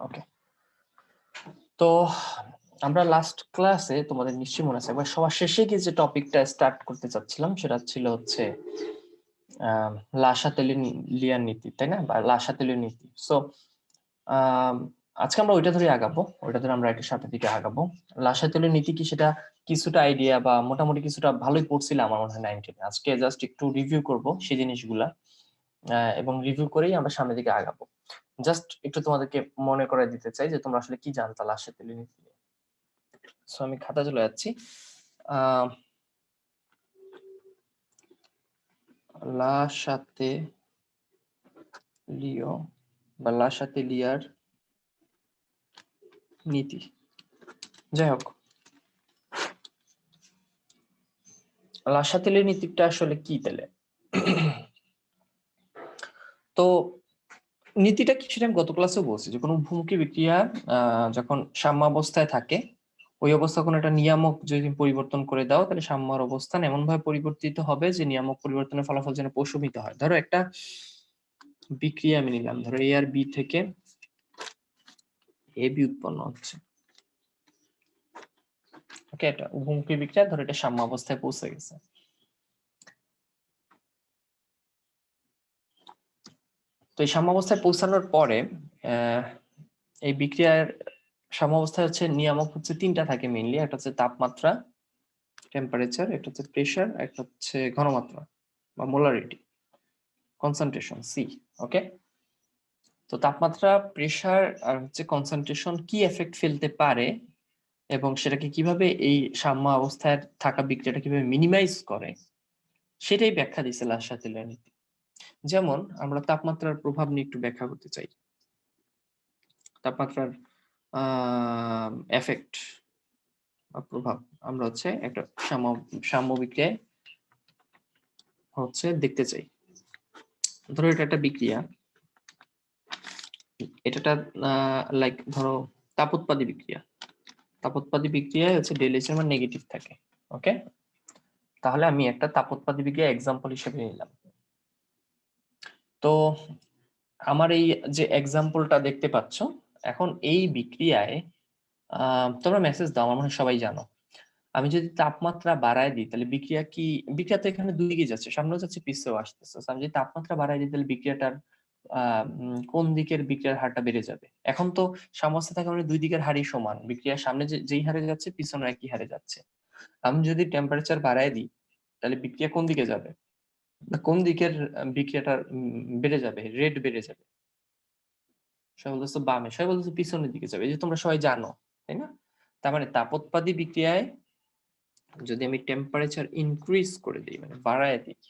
ওকে, তো আমরা লাস্ট ক্লাসে তোমাদের নিশ্চয়ই মনে আছে একবার সবার শেষে গিয়ে যে টপিকটা স্টার্ট করতে চাচ্ছিলাম সেটা ছিল হচ্ছে লাসাতেলিয়ান নীতি, তাই না, বা লাসাতেলীয় নীতি। সো আজকে আমরা ওইটা ধরে আগাবো, ওইটা ধরে আমরা একটা সাথে দিকে আগাবো। লাসাতেলীয় নীতি কি সেটা কিছুটা আইডিয়া বা মোটামুটি কিছুটা ভালোই পড়ছিলাম আমার মনে হয় 9-10। আজকে জাস্ট একটু রিভিউ করব সেই জিনিসগুলা, এবং রিভিউ করেই আমরা সামনের দিকে আগাবো। জাস্ট একটু তোমাদেরকে মনে করে দিতে চাই যে তোমরা আসলে কি জানতা লাসাতেলীয় নীতি নিয়ে। সো আমি খাতা চলে যাচ্ছি। লাসাতেলীয় বা লাসাতেলিয়ার নীতি, যাই হোক, লাসাতেলীয় নীতিটা আসলে কি তাহলে? তো নীতিটা কি সেটা আমি গত ক্লাসেও বলছি যে কোনো বহুমুখী বিক্রিয়া যখন সাম্যাবস্থায় থাকে, ওই অবস্থা কোনো একটা নিয়ামক যদি পরিবর্তন করে দাও তাহলে সাম্যর অবস্থান এমন ভাবে পরিবর্তিত হবে যে নিয়ামক পরিবর্তনের ফলাফল যেন প্রশমিত হয়। ধরো একটা বিক্রিয়া আমি নিলাম, ধরো এ আর বি থেকে এ বি উৎপন্ন হচ্ছে। ওকে, এটা বহুমুখী বিক্রিয়া, ধরো এটা সাম্যাবস্থায় পৌঁছে গেছে। তো এই সাম্যাবস্থায় পৌঁছানোর পরে এই বিক্রিয়ার সাম্যাবস্থায় হচ্ছে নিয়ামক হচ্ছে তিনটা থাকে মেইনলি। একটা হচ্ছে তাপমাত্রা, টেম্পারেচার, একটা হচ্ছে প্রেসার, একটা হচ্ছে ঘনমাত্রা বা মোলারিটি, কনসেন্ট্রেশন সি। ওকে, তো তাপমাত্রা, প্রেসার আর হচ্ছে কনসেন্ট্রেশন কি এফেক্ট ফেলতে পারে এবং সেটাকে কিভাবে এই সাম্য অবস্থায় থাকা বিক্রিয়াটা কিভাবে মিনিমাইজ করে সেটাই ব্যাখ্যা দিয়েছে লাসাতেলীয় নীতি। যেমন আমরা তাপমাত্রার প্রভাব নিয়ে একটু ব্যাখ্যা করতে চাই। তাপমাত্রার এফেক্ট বা প্রভাব আমরা হচ্ছে একটা সাম্য বিক্রিয়ায় হচ্ছে দেখতে চাই। ধরো এটা একটা বিক্রিয়া, এটা লাইক ধরো তাপোৎপাদী বিক্রিয়া। তাপোৎপাদী বিক্রিয়ায় হচ্ছে ডেল এইচ এর মান নেগেটিভ থাকে। ওকে, তাহলে আমি একটা তাপোৎপাদী বিক্রিয়া এক্সাম্পল হিসেবে নিলাম। তো আমার এই যে এক্সাম্পলটা দেখতে পাচ্ছ, এখন এই বিক্রিয়ায় তোমরা মেসেজ দাও, আমার মনে হয় সবাই জানো। আমি যদি তাপমাত্রা বাড়ায় দিই তাহলে বিক্রিয়া তো এখানে দুই দিকে যাচ্ছে, সামনেও যাচ্ছে পিছেও আসতেছে। আমি যদি তাপমাত্রা বাড়ায় দিই তাহলে বিক্রিয়াটার কোন দিকের বিক্রিয়ার হারটা বেড়ে যাবে? এখন তো সাম্যাবস্থা থাকে মানে দুই দিকের হারই সমান, বিক্রিয়ার সামনে যেই হারে যাচ্ছে পিছনে একই হারে যাচ্ছে। আমি যদি টেম্পারেচার বাড়ায় দিই তাহলে বিক্রিয়া কোন দিকে যাবে, কোন দিকের বিক্রিয়াটা বেড়ে যাবে, রেট বেড়ে যাবে? সবাই বলতেছে বামে, সবাই বলতেছে পিছনের দিকে যাবে। এই যে তোমরা সবাই জানো, তাই না? তার মানে তাপোৎপাদী বিক্রিয়ায় যদি আমি টেম্পারেচার ইনক্রিজ করে দিই, মানে বাড়ায় দিই,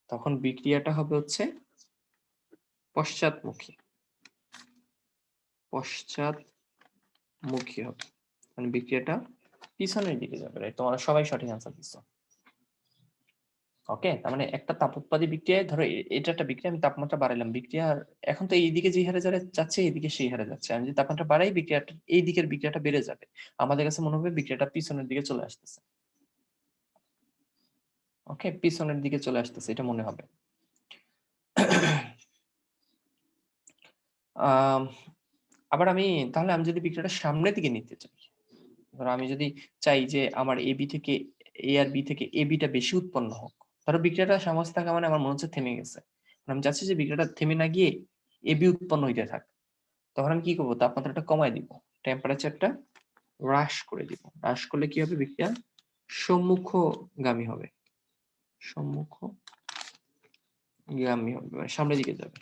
তখন বিক্রিয়াটা হবে হচ্ছে পশ্চাৎমুখী। পশ্চাৎমুখী হবে, মানে বিক্রিয়াটা পিছনের দিকে যাবে। রাইট, তোমরা সবাই সঠিক আনসার দিচ্ছ। ওকে, তার মানে একটা তাপোৎপাদী বিক্রিয়ায় ধরো এটা একটা বিক্রিয়া, আমি তাপমাত্রা বাড়াইলাম, বিক্রিয়া এখন তো এইদিকে যে হারে যাচ্ছে এইদিকে সেই হারে যাচ্ছে। আমি যদি তাপমাত্রা বাড়াই বিক্রিয়াটা এই দিকের বিক্রিয়াটা বেড়ে যাবে, আমাদের কাছে মনে হবে বিক্রিয়াটা পিছনের দিকে চলে আসতেছে। ওকে, পিছনের দিকে চলে আসতেছে এটা মনে হবে। আবার তাহলে আমি যদি বিক্রিয়াটা সামনের দিকে নিতে চাই, ধরো আমি যদি চাই যে আমার এবি থেকে এ আর বি থেকে এ বিটা বেশি উৎপন্ন হোক, ধরো বিক্রিয়াটা সামনে থাকা মানে আমার মনে হচ্ছে থেমে গেছে, আমি চাচ্ছি যে বিক্রিয়াটা থেমে না গিয়ে এ বি উৎপন্ন হইতে থাক। তখন আমি কি করবো, তাপমাত্রাটা কমায় দিব, টেম্পারেচারটা হ্রাস করে দিব। হ্রাস করলে কি হবে, বিক্রিয়া সম্মুখগামী হবে, সম্মুখগামী হবে মানে সামনের দিকে যাবে,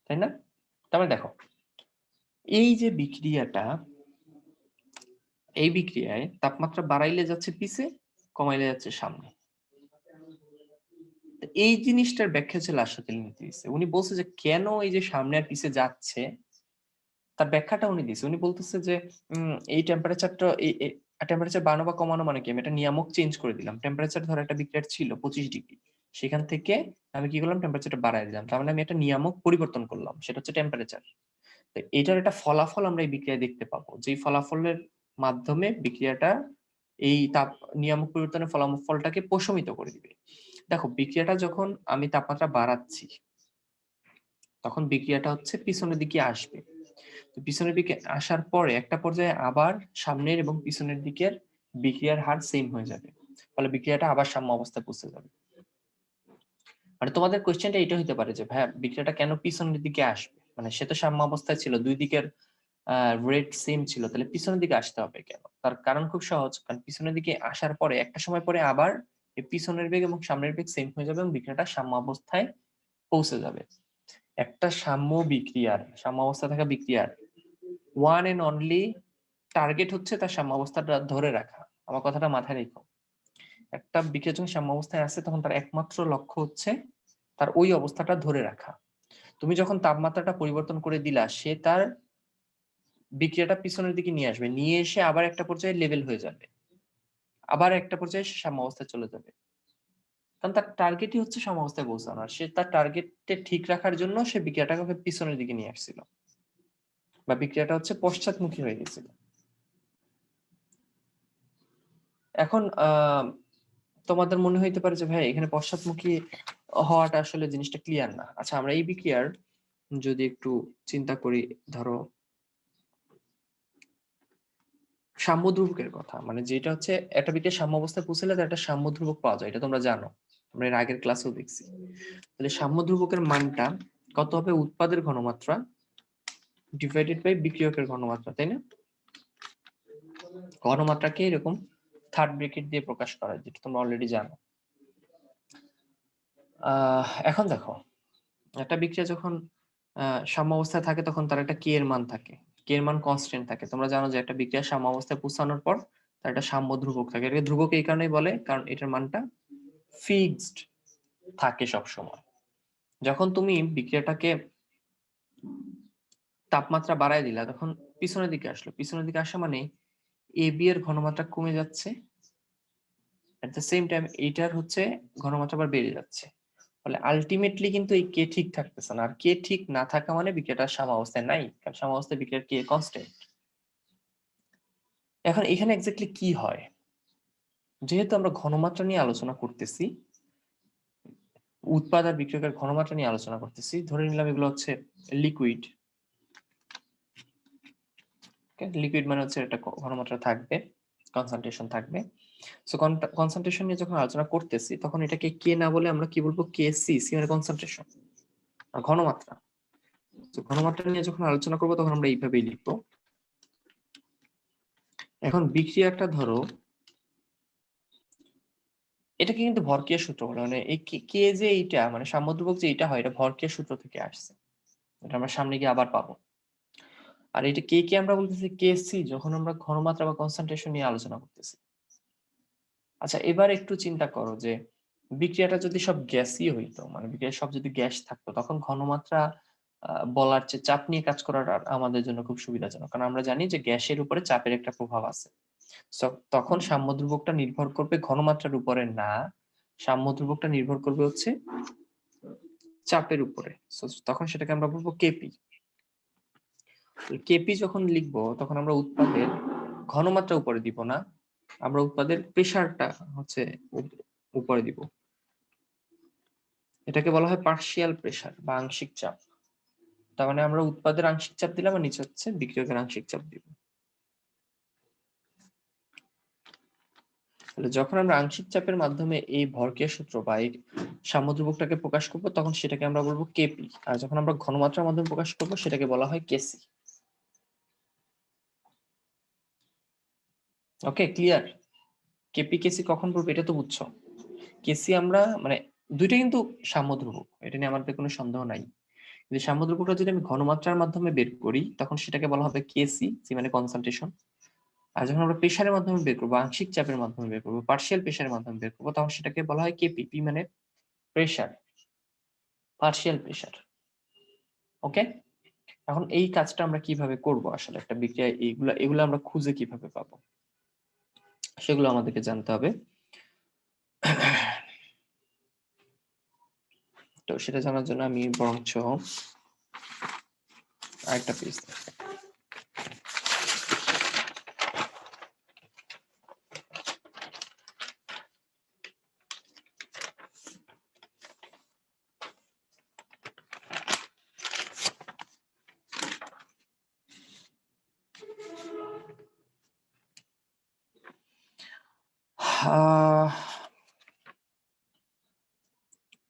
তাই না? তারপরে দেখো এই যে বিক্রিয়াটা, এই বিক্রিয়ায় তাপমাত্রা বাড়াইলে যাচ্ছে পিছে, কমাইলে যাচ্ছে সামনে। এই জিনিসটার ব্যাখ্যা ছিল লাসাতেলীয় নীতি দিচ্ছে। উনি বলছে যে কেন এই যে সামনে আর পিছে যাচ্ছে তার ব্যাখ্যাটা উনি দিচ্ছে। উনি বলতেছে যে এই টেম্পারেচারটা টেম্পারেচার বাড়ানো বা কমানো মানে কি, আমি একটা নিয়ামক চেঞ্জ করে দিলাম। টেম্পারেচার ধরো একটা বিক্রিয়ার ছিল 25 ডিগ্রি, সেখান থেকে আমি কি করলাম, টেম্পারেচারটা বাড়ায় দিলাম। তার মানে আমি একটা নিয়ামক পরিবর্তন করলাম, সেটা হচ্ছে টেম্পারেচার। তো এটার একটা ফলাফল আমরা এই বিক্রিয়ায় দেখতে পাবো, যেই ফলাফলের মাধ্যমে বিক্রিয়াটা এই তাপ নিয়ামক পরিবর্তনের ফলাফলটাকে প্রশমিত করে দিবে। দেখো বিক্রিয়াটা যখন আমি তাপমাত্রা বাড়াচ্ছি তখন বিক্রিয়াটা হচ্ছে পিছনের দিকে আসবে। তো পিছনের দিকে আসার পরে একটা পর্যায়ে আবার সামনের এবং পিছনের দিকের বিক্রিয়ার হার সেম হয়ে যাবে, ফলে বিক্রিয়াটা আবার সাম্য অবস্থায় পৌঁছে যাবে। মানে তোমাদের কোশ্চেনটা এটা হতে পারে যে ভাইয়া বিক্রিয়াটা কেন পিছনের দিকে আসবে, মানে সে তো সাম্য অবস্থায় ছিল, দুই দিকের রেট সেম ছিল, তাহলে পিছনের দিকে আসতে হবে কেন? তার কারণ খুব সহজ, কারণ পিছনের দিকে আসার পরে একটা সময় পরে আবার এই পিছনের বেগ এবং সামনের বেগ সেম হয়ে যাবে এবং বিক্রিয়াটা সাম্য অবস্থায় পৌঁছে যাবে। একটা সাম্য অবস্থায় থাকা বিক্রিয়ার ওয়ান এন্ড অনলি টার্গেট হচ্ছে তার সাম্য অবস্থাটা ধরে রাখা। আমার কথাটা মাথায় রেখো, একটা বিক্রিয়া যখন সাম্য অবস্থায় আছে তখন তার একমাত্র লক্ষ্য হচ্ছে তার ওই অবস্থাটা ধরে রাখা। তুমি যখন তাপমাত্রাটা পরিবর্তন করে দিলা, সে তার বিক্রিয়াটা পিছনের দিকে নিয়ে আসবে, নিয়ে এসে আবার একটা পর্যায়ে লেভেল হয়ে যাবে, আবার একটা পর্যায়ে সে সাম্য অবস্থায় চলে যাবে। কারণ তার টার্গেটই হচ্ছে সাম্য অবস্থায় পৌঁছানো, আর সে তার টার্গেটে ঠিক রাখার জন্য সে বিক্রিয়াটাকে পিছনের দিকে নিয়ে আসছিল, বা বিক্রিয়াটা হচ্ছে পশ্চাৎমুখী হয়ে গেছিল। এখন তোমাদের মনে হইতে পারে যে ভাই এখানে পশ্চাৎমুখী হওয়াটা আসলে জিনিসটা ক্লিয়ার না। আচ্ছা, আমরা এই বিক্রিয়ার যদি একটু চিন্তা করি, ধরো সাম্য ধ্রুবকের কথা, মানে যেটা হচ্ছে একটা বিক্রিয়া সাম্য অবস্থায় পৌঁছলে তার একটা সাম্য ধ্রুবক পাওয়া যায়, এটা তোমরা জানো, আমরা এর আগের ক্লাসেও দেখছি। তাহলে সাম্য ধ্রুবকের মানটা কত হবে? উৎপাদের ঘনমাত্রা ডিভাইডেড বাই বিক্রিয়কের ঘনমাত্রা, তাই না? ঘনমাত্রাকে এরকম থার্ড ব্র্যাকেট দিয়ে প্রকাশ করা, যেটা তোমরা অলরেডি জানো। এখন দেখো, একটা বিক্রিয়া যখন সাম্য অবস্থায় থাকে তখন তার একটা কে এর মান থাকে, কে এর মান কনস্ট্যান্ট থাকে। তোমরা জানো যে একটা বিক্রিয়া সাম্য অবস্থায় পৌঁছানোর পর তার একটা সাম্য ধ্রুবক থাকে। এটাকে ধ্রুবক এই কারণেই বলে কারণ এটার মানটা ফিক্সড থাকে সব সময়। যখন তুমি বিক্রিয়াটাকে তাপমাত্রা বাড়ায় দিলা তখন পিছনের দিকে আসলো, পিছনের দিকে আসা মানে এ বি এর ঘনমাত্রা কমে যাচ্ছে, এট দ্য সেম টাইম এইটার হচ্ছে ঘনমাত্রা আবার বেড়ে যাচ্ছে, ফলে আলটিমেটলি কিন্তু এই কে ঠিক থাকতেছে না। আর কে ঠিক না থাকা মানে বিক্রিয়াটা সাম্যাবস্থায় নাই, কারণ সাম্যাবস্থায় বিক্রিয়ার কে কনস্ট্যান্ট। এখন এখানে এক্স্যাক্টলি কি হয়, যেহেতু আমরা ঘনমাত্রা নিয়ে আলোচনা করতেছি, উৎপাদ আর বিক্রিয়কের ঘনমাত্রা নিয়ে আলোচনা করতেছি, ধরে নিলাম এগুলো হচ্ছে লিকুইড। লিকুইড মানে হচ্ছে একটা ঘনমাত্রা থাকবে, কনসেন্ট্রেশন থাকবে। সো কনসেন্ট্রেশন নিয়ে যখন আলোচনা করতেছি তখন এটাকে কে না বলে আমরা কি বলবো? কে সি, সি মানে কনসেন্ট্রেশন আর ঘনমাত্রা। তো ঘনমাত্রা নিয়ে যখন আলোচনা করবো তখন আমরা এইভাবেই লিখবো। এখন বিক্রিয়াটা ধরো, এটাকে কিন্তু ভরক্রিয়া সূত্র বলে, মানে এই কে যে এইটা মানে সাম্যধ্রুবক যে এটা হয়, এটা ভরক্রিয়া সূত্র থেকে আসছে, এটা আমরা সামনে গিয়ে আবার পাবো। আর এটা কে কে আমরা বলতেছি কে সি যখন আমরা ঘনমাত্রা বা কনসেন্ট্রেশন নিয়ে আলোচনা করতেছি। আচ্ছা, এবার একটু চিন্তা করো যে বিক্রিয়াটা যদি সব গ্যাসই হইতো, মানে বিক্রিয়া সব যদি গ্যাস থাকতো, তখন ঘনমাত্রা বলার চেয়ে চাপ নিয়ে কাজ করাটা আমাদের জন্য খুব সুবিধাজনক, কারণ আমরা জানি যে গ্যাসের উপরে চাপের একটা প্রভাব আছে। তখন সাম্য ধ্রুবকটা নির্ভর করবে ঘনমাত্রার উপরে না, সাম্য ধ্রুবকটা নির্ভর করবে হচ্ছে চাপের উপরে। তখন সেটাকে আমরা বলবো কেপি। কেপি যখন লিখবো তখন আমরা উৎপাদের ঘনমাত্রা উপরে দিব না, আমরা উৎপাদের প্রেসারটা হচ্ছে উপরে দিব। এটাকে বলা হয় পার্শিয়াল প্রেসার বা আংশিক চাপ। তার মানে আমরা উৎপাদের আংশিক চাপ দিলাম আর নিচে হচ্ছে বিক্রিয়কের আংশিক চাপ দিব। তাহলে যখন আমরা আংশিক চাপের মাধ্যমে এই ভরক্রিয়া সূত্র বা এই সাম্য ধ্রুবকটাকে প্রকাশ করব তখন সেটাকে আমরা বলবো কেপি, আর যখন আমরা ঘনমাত্রার মাধ্যমে প্রকাশ করব সেটাকে বলা হয় কেসি। ওকে, ক্লিয়ার? কেপি কেসি কখন বলবো এটা তো বুঝছো। কেসি আমরা মানে দুইটা কিন্তু সাম্য ধ্রুবক, এটা নিয়ে আমাদের কোনো সন্দেহ নাই। কিন্তু সাম্য ধ্রুবকটা যদি আমি ঘনমাত্রার মাধ্যমে বের করি তখন সেটাকে বলা হবে কেসি, সি মানে কনসেন্ট্রেশন। আর যখন আমরা প্রেসারের মাধ্যমে বের করবো, আংশিক চাপের মাধ্যমে বের করবো, পার্শিয়াল প্রেসারের মাধ্যমে বের করবো, তখন সেটাকে বলা হয় কেপি, পি মানে প্রেসার, পার্শিয়াল প্রেসার। ওকে, এখন এই কাজটা আমরা কিভাবে করব, আসলে একটা বিক্রিয়া এগুলো আমরা খুঁজে কিভাবে পাবো সেগুলো আমাদেরকে জানতে হবে। তো সেটা জানার জন্য আমি বরঞ্চ আরেকটা পেজ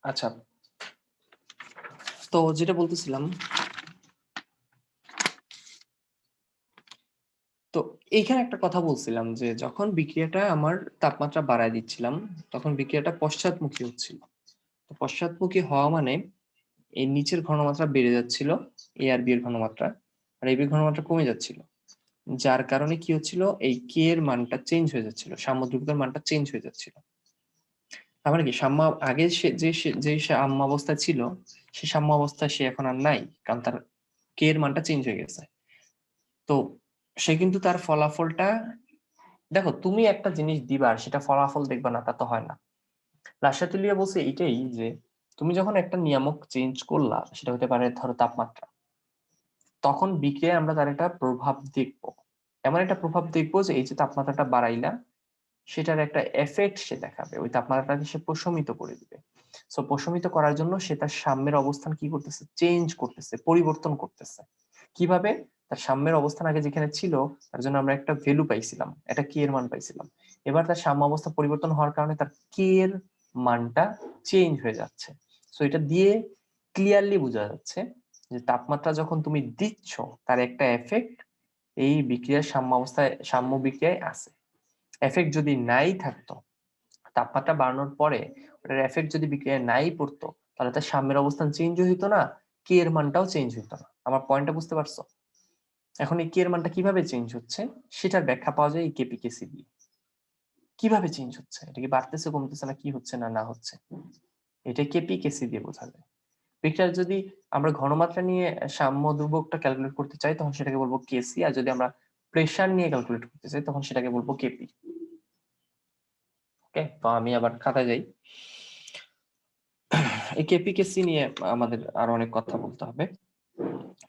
আচ্ছা, তো যেটা বলতেছিলাম, তো এইখানে একটা কথা বলছিলাম যে যখন বিক্রিয়াটা আমার তাপমাত্রা বাড়ায় দিচ্ছিলাম তখন বিক্রিয়াটা পশ্চাৎমুখী হচ্ছিল। তো পশ্চাৎমুখী হওয়া মানে এই নিচের ঘনমাত্রা বেড়ে যাচ্ছিল, এ আর বি এর ঘনমাত্রা, আর এবি ঘনমাত্রা কমে যাচ্ছিল, যার কারণে কি হচ্ছিল, এই কে এর মানটা চেঞ্জ হয়ে যাচ্ছিল, সাম্যদ্রব্যের মানটা চেঞ্জ হয়ে যাচ্ছিল। তার মানে কি সাম্য আগে যে সাম্য অবস্থায় ছিল সে সাম্য অবস্থায় সে এখন আর নাই, কারণ তার কে এর মানটা চেঞ্জ হয়ে গেছে। তো সে কিন্তু তার ফলাফলটা, দেখো তুমি একটা জিনিস দিবা আর সেটা ফলাফল দেখবা না, তা তো হয় না। লাসাতুলিয়া বলছে এইটাই যে তুমি যখন একটা নিয়ামক চেঞ্জ করলা, সেটা হতে পারে ধরো তাপমাত্রা, তখন বিক্রিয়ায় আমরা তার একটা প্রভাব দেখবো, এমন একটা প্রভাব দেখবো যে এই যে তাপমাত্রাটা বাড়াইলা সেটার একটা এফেক্ট সে দেখাবে, ওই তাপমাত্রাটাকে সে প্রশমিত করে দিবে। সো প্রশমিত করার জন্য সে তার সাম্যের অবস্থান কি করতেছে, চেঞ্জ করতেছে, পরিবর্তন করতেছে। কিভাবে? তার সাম্যের অবস্থান আগে যেখানে ছিল তার জন্য আমরা একটা ভ্যালু পাইছিলাম, একটা কে এর মান পাইছিলাম। এবার তার সাম্য অবস্থা পরিবর্তন হওয়ার কারণে তার কে এর মানটা চেঞ্জ হয়ে যাচ্ছে। সো এটা দিয়ে ক্লিয়ারলি বোঝা যাচ্ছে যে তাপমাত্রা যখন তুমি দিচ্ছ তার একটা এফেক্ট এই বিক্রিয়ার সাম্য অবস্থায়, সাম্য বিক্রিয়ায় আছে। এফেক্ট যদি নাই থাকতো, তাপমাত্রা বাড়ানোর পরে ওটার এফেক্ট যদি বিক্রিয়ায় নাই পড়তো, তাহলে তার সাম্যের অবস্থান চেঞ্জ হইতো না, কে এর মানটাও চেঞ্জ হইতো না। আমার পয়েন্টটা বুঝতে পারছো? এখন এই কে এর মানটা কিভাবে চেঞ্জ হচ্ছে সেটার ব্যাখ্যা পাওয়া যায় এই কেপি কেসি দিয়ে। কিভাবে চেঞ্জ হচ্ছে, এটা কি বাড়তেছে, কমতেছে, না কি হচ্ছে না না হচ্ছে, এটা কেপি কেসি দিয়ে বোঝা যায়। বিক্রিয়ার যদি আমরা ঘনমাত্রা নিয়ে সাম্য দুর্ভোগটা ক্যালকুলেট করতে চাই তখন সেটাকে বলবো কেসি, আর যদি আমরা প্রেসার নিয়ে ক্যালকুলেট করতে চাই তখন সেটাকে বলবো কেপি। ওকে, তো আমি আবার খাতায় যাই। এই কেপি কেসি নিয়ে আমাদের আরো অনেক কথা বলতে হবে।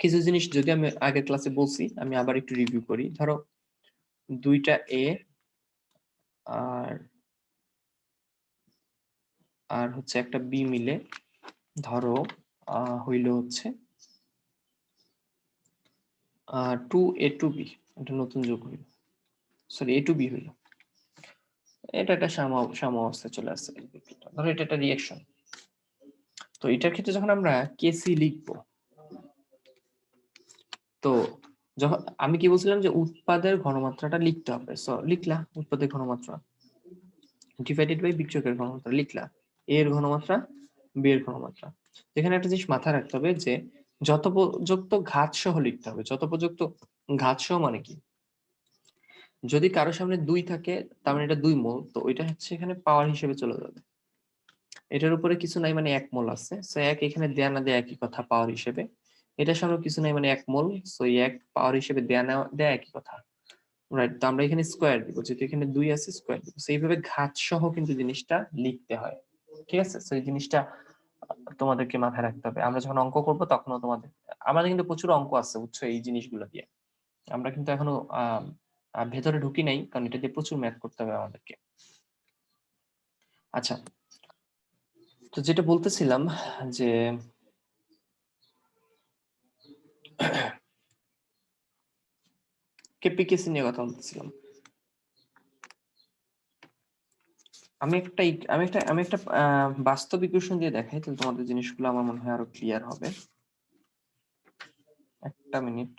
কিছু জিনিস যদি আমি আগের ক্লাসে বলছি আমি আবার একটু রিভিউ করি। ধরো দুইটা এ আর আর হচ্ছে একটা বি মিলে ধরো হইলো হচ্ছে 2a2b, এটা নতুন যোগ হইল, সরি a2b হইল, এটা একটা সাম্য অবস্থায় চলে আসছে। ধরো এটা একটা রিঅ্যাকশন। তো এটার ক্ষেত্রে যখন আমরা কেসি লিখবো, তো যখন আমি কি বলছিলাম যে উৎপাদের ঘনমাত্রাটা লিখতে হবে, সো লিখলা উৎপাদের ঘনমাত্রা ডিভাইডেড বাই বিক্রিয়কের ঘনমাত্রা, লিখলা এ এর ঘনমাত্রা, বি এর ঘনমাত্রা। এখানে একটা জিনিস মাথায় রাখতে হবে যে যথোপযুক্ত ঘাত সহ লিখতে হবে। যথোপযুক্ত ঘাত সহ মানে কি, যদি কারো সামনে 2 থাকে তার মানে এটা 2 মোল, তো ওইটা হচ্ছে এখানে পাওয়ার হিসেবে চলে যাবে। এটার উপরে কিছু নাই মানে 1 মোল আছে, সো 1 এখানে দেয়া না দেয়া একই কথা পাওয়ার হিসেবে। এটার সামনে কিছু নাই মানে 1 মোল, সো 1 পাওয়ার হিসেবে দেয়া না দেয়া একই কথা। রাইট, তো আমরা এখানে স্কয়ার দিব, যেহেতু এখানে 2 আছে স্কয়ার দিব। সো এইভাবে ঘাত সহ কিন্তু জিনিসটা লিখতে হয়। ঠিক আছে, সো এই জিনিসটা তোমাদেরকে মাথায় রাখতে হবে। আমরা যখন অঙ্ক করব তখনও তোমাদের, আমাদের কিন্তু প্রচুর অঙ্ক আছে বুঝছো এই জিনিসগুলো দিয়ে। আমরা কিন্তু এখনো ভেতরে ঢুকি নাই, কারণ এটা দিয়ে প্রচুর ম্যাথ করতে হবে আমাদেরকে। আচ্ছা, তো যেটা বলতেছিলাম যে কেপিকেসি নিয়ে কথা বলতেছিলাম। আমি একটা বাস্তব ইকুয়েশন দিয়ে দেখাই, তাহলে তোমাদের জিনিসগুলো আমার মনে হয় আরো ক্লিয়ার হবে। একটা মিনিট।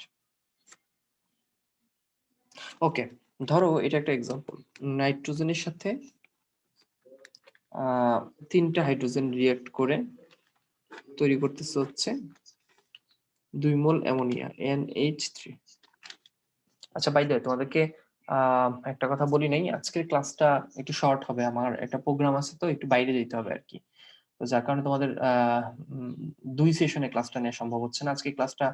ওকে, ধরো এটা একটা এক্সাম্পল। নাইট্রোজেনের সাথে 3টা হাইড্রোজেন রিঅ্যাক্ট করে তৈরি করতেছে হচ্ছে 2 মোল অ্যামোনিয়া NH3। আচ্ছা, বাই দ্য ওয়ে তোমাদেরকে একটা কথা বলি নাই, আজকের ক্লাসটা একটু শর্ট হবে, আমার একটা প্রোগ্রাম আছে তো একটু বাইরে যেতে হবে আর কি। তো যার কারণে তোমাদের 2 সেশনে ক্লাসটা নেওয়া সম্ভব হচ্ছে না। আজকে ক্লাসটা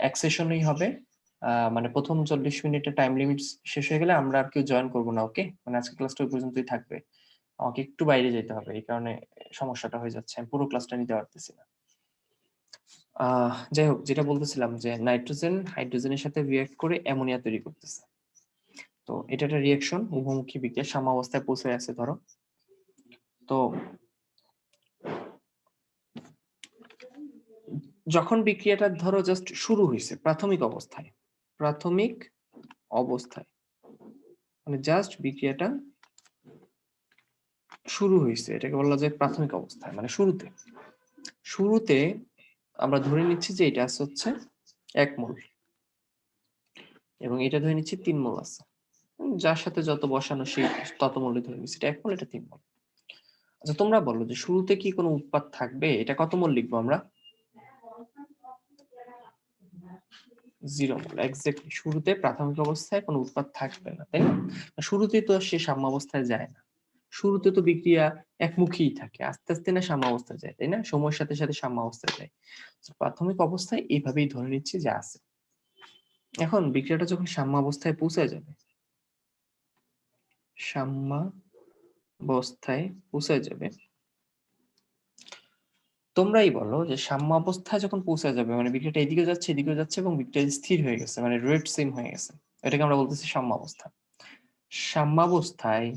1 সেশনেই হবে। মানে প্রথম 40 মিনিটের টাইম লিমিট শেষ হয়ে গেলে আমরা আর কেউ জয়েন করবো না। ওকে, মানে আজকে ক্লাসটা ওই পর্যন্তই থাকবে। আমাকে একটু বাইরে যেতে হবে, এই কারণে সমস্যাটা হয়ে যাচ্ছে, আমি পুরো ক্লাসটা নিতে পারতেছি না। যাই হোক, যেটা বলতেছিলাম যে নাইট্রোজেন হাইড্রোজেনের সাথে রিঅ্যাক্ট করে অ্যামোনিয়া তৈরি করতেছে। তো এটা একটা রিঅ্যাকশন, উভমুখী বিক্রিয়া, সাম্যাবস্থায় পৌঁছে আছে ধরো। তো যখন বিক্রিয়াটা ধরো জাস্ট শুরু হয়েছে প্রাথমিক অবস্থায় মানে জাস্ট বিক্রিয়াটা শুরু হয়েছে, এটাকে বলা যায় প্রাথমিক অবস্থায়, মানে শুরুতে। শুরুতে আমরা ধরে নিচ্ছি যে এটা হচ্ছে 1 মোল এবং এটা ধরে নিচ্ছি 3 মোল আছে। যার সাথে যত বসানো সেই তত মোলই ধরে নিচ্ছি, এটা 1 মোল, এটা 3 মোল। আচ্ছা তোমরা বলো যে শুরুতে কি কোনো উৎপাদ থাকবে? এটা কত মোল লিখবো আমরা? 0 মোল। এক্স্যাক্টলি, শুরুতে প্রাথমিক অবস্থায় কোনো উৎপাদ থাকবে না, তাই না? শুরুতেই তো সে সাম্যাবস্থায় যায় না, শুরুতে তো বিক্রিয়া একমুখীই থাকে, আস্তে আস্তে না সাম্যাবস্থায় যায়, তাই না? সময়ের সাথে সাথে সাম্যাবস্থায় যায়। প্রাথমিক অবস্থায় এইভাবেই ধরে নিচ্ছি যে আছে। এখন বিক্রিয়াটা যখন সাম্যাবস্থায় পৌঁছে যাবে, সাম্যাবস্থায় পৌঁছে যাবে, তোমরাই বলো যে সাম্যাবস্থায় যখন পৌঁছে যাবে, মানে বিক্রিয়াটা এদিকে যাচ্ছে এদিকে যাচ্ছে এবং বিক্রিয়া স্থির হয়ে গেছে, মানে রেট সেম হয়ে গেছে, এটাকে আমরা বলতেছি সাম্যাবস্থা। সাম্যাবস্থায়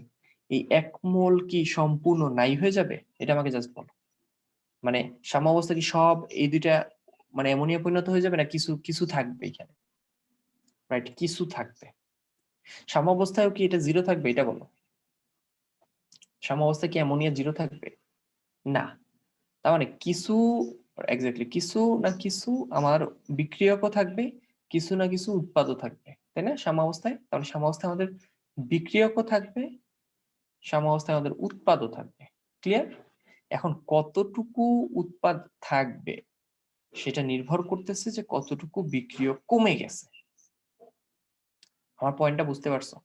এই 1 মোল কি সম্পূর্ণ নাই হয়ে যাবে? এটা আমাকে জাস্ট বলো। মানে সাম্যাবস্থা কি সব এই দুইটা মানে অ্যামোনিয়া পরিণত হয়ে যাবে, না কিছু কিছু থাকবে এখানে? রাইট, কিছু থাকবে। সাম্যাবস্থায়ও কি এটা 0 থাকবে? এটা বলো। সাম্যাবস্থায় কি অ্যামোনিয়া 0 থাকবে? না। তার মানে কিছু, এক্স্যাক্টলি কিছু না কিছু আমার বিক্রিয়কও থাকবে, কিছু না কিছু উৎপাদও থাকবে, তাই না সাম্যাবস্থায়? তাহলে সাম্যাবস্থায় আমাদের বিক্রিয়কও থাকবে, সাম্যাবস্থায় আমাদের উৎপাদও থাকবে। ক্লিয়ার? এখন কতটুকু উৎপাদ থাকবে সেটা নির্ভর করতেছে যে কতটুকু বিক্রিয়ক কমে গেছে। আমার পয়েন্টটা বুঝতে পারছো?